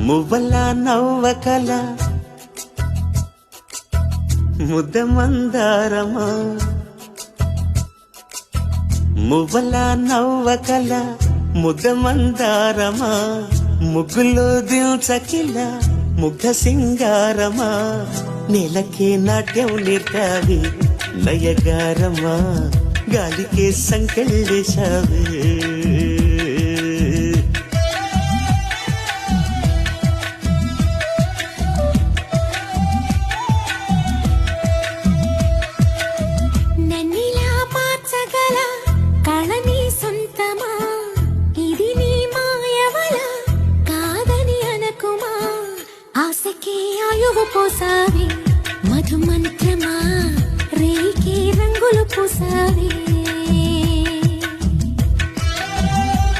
మువ్వల నవ్వకల ముద్ద మందారమా, మువ్వల నవ్వకల ముద్ద మందారమా, ముగ్గులో దిల్చకిల ముగ్ధ సింగారమా, నెలకే నాట్యం నేర్పావి నయగారమా, గాలికే సంకెళ్ళేశావే. నన్నిలా మార్చగల కళని సొంతమా, ఇది నీ మాయవల కాదని అనకుమా, ఆశకే ఆయువు పోసావి మధుమంత్రమా, రేయికి రంగులు పూసావి.